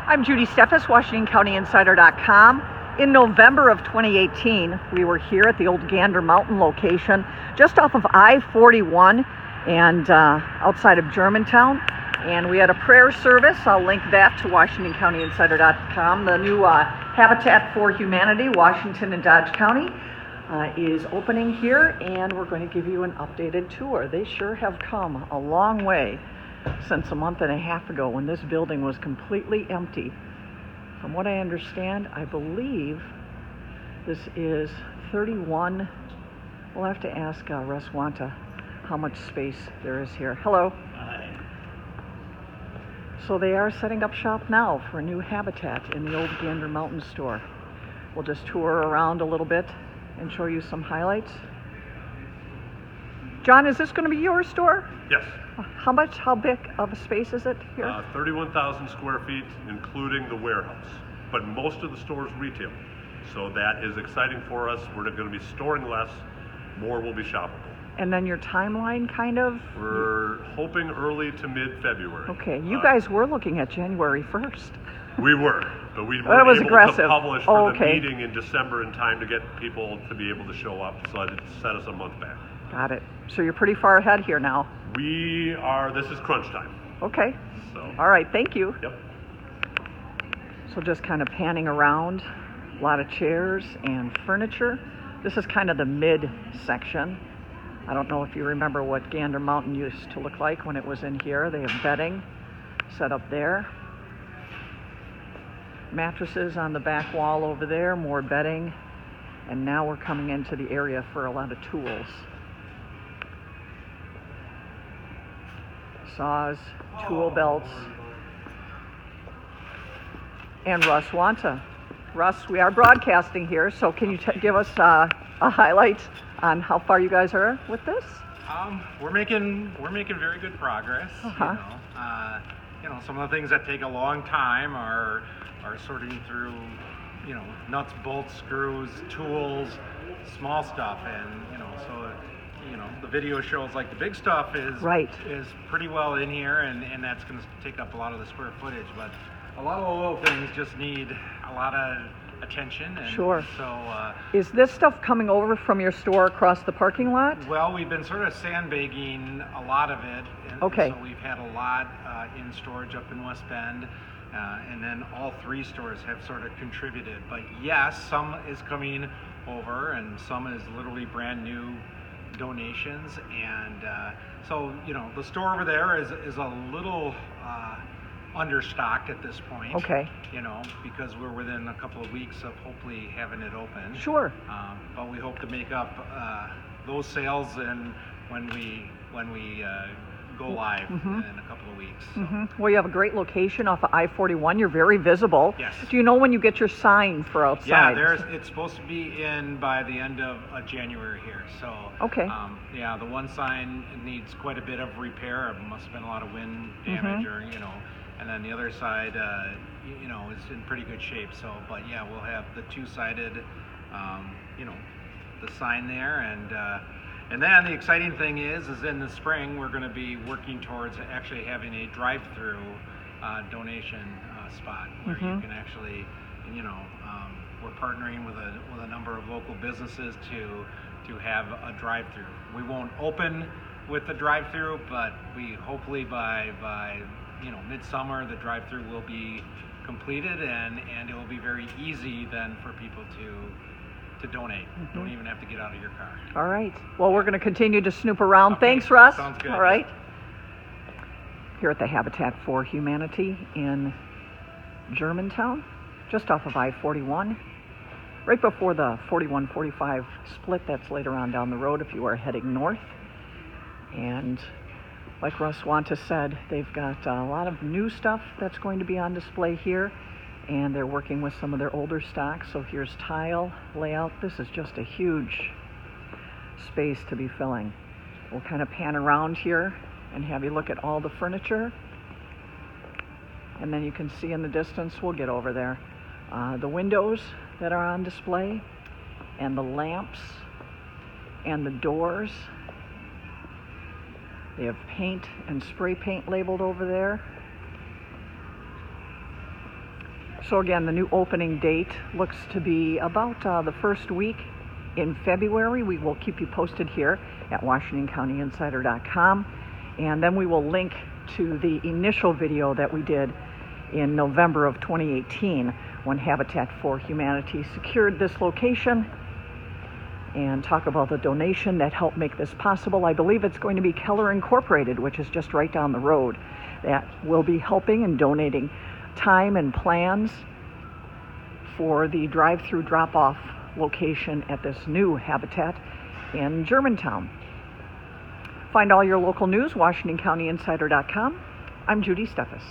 I'm Judy Steffes, WashingtonCountyInsider.com. In November of 2018, we were here at the old Gander Mountain location, just off of I-41 and outside of Germantown. And we had a prayer service. I'll link that to WashingtonCountyInsider.com. The new Habitat for Humanity, Washington and Dodge County, is opening here, and we're going to give you an updated tour. They sure have come a long way since a month and a half ago when this building was completely empty. From what I understand, I believe this is 31. We'll have to ask Russ Wanta how much space there is here. Hello. Hi. So they are setting up shop now for a new Habitat in the old Gander Mountain store. We'll just tour around a little bit and show you some highlights. John, is this going to be your store? Yes. How big of a space is it here? 31,000 square feet, including the warehouse. But most of the store is retail. So that is exciting for us. We're going to be storing less. More will be shoppable. And then your timeline, kind of? We're hoping early to mid-February. Okay. You guys were looking at January 1st. We were, but we That weren't was able aggressive. to publish for the Okay. meeting in December in time to get people to be able to show up. So it set us a month back. Got it. So you're pretty far ahead here now. We are, this is crunch time. Okay. So. All right. Thank you. Yep. So just kind of panning around, a lot of chairs and furniture. This is kind of the mid section. I don't know if you remember what Gander Mountain used to look like when it was in here. They have bedding set up there. Mattresses on the back wall over there, more bedding. And now we're coming into the area for a lot of tools. Saws, tool belts, and Russ Wanta. Russ, we are broadcasting here, so can you give us a highlight on how far you guys are with this? We're making very good progress. Some of the things that take a long time are sorting through, nuts, bolts, screws, tools, small stuff, and the video shows like the big stuff is pretty well in here, and that's going to take up a lot of the square footage, but a lot of the little things just need a lot of attention. And sure. So is this stuff coming over from your store across the parking lot? Well, we've been sort of sandbagging a lot of it. And okay. So we've had a lot in storage up in West Bend, and then all three stores have sort of contributed. But yes, some is coming over, and some is literally brand new donations. And so the store over there is a little understocked at this point. Okay. Because we're within a couple of weeks of hopefully having it open. Sure. But we hope to make up those sales and when we go live in a couple of weeks. So. Well, you have a great location off of I-41. You're very visible. Yes. Do you know when you get your sign for outside? Yeah, it's supposed to be in by the end of January here. So. Okay. The one sign needs quite a bit of repair. It must have been a lot of wind damage or and then the other side, is in pretty good shape. So, but yeah, we'll have the two-sided, the sign there, and then the exciting thing is in the spring we're going to be working towards actually having a drive-through donation spot where you can actually, we're partnering with a number of local businesses to have a drive-through. We won't open with the drive-through, but we hopefully by midsummer the drive-through will be completed, and it will be very easy then for people to donate. Don't even have to get out of your car. All right. Well, we're going to continue to snoop around. Okay. Thanks, Russ. Sounds good. All right. Here at the Habitat for Humanity in Germantown, just off of I-41, right before the 41-45 split that's later on down the road if you are heading north. And like Russ Wanta said, they've got a lot of new stuff that's going to be on display here, and they're working with some of their older stock. So here's tile layout. This is just a huge space to be filling. We'll kind of pan around here and have you look at all the furniture, and then you can see in the distance, we'll get over there, the windows that are on display, and the lamps, and the doors. They have paint and spray paint labeled over there. So again, the new opening date looks to be about the first week in February. We will keep you posted here at WashingtonCountyInsider.com, and then we will link to the initial video that we did in November of 2018 when Habitat for Humanity secured this location, and talk about the donation that helped make this possible. I believe it's going to be Keller Incorporated, which is just right down the road, that will be helping and donating time and plans for the drive-through drop-off location at this new Habitat in Germantown. Find all your local news, WashingtonCountyInsider.com. I'm Judy Steffes.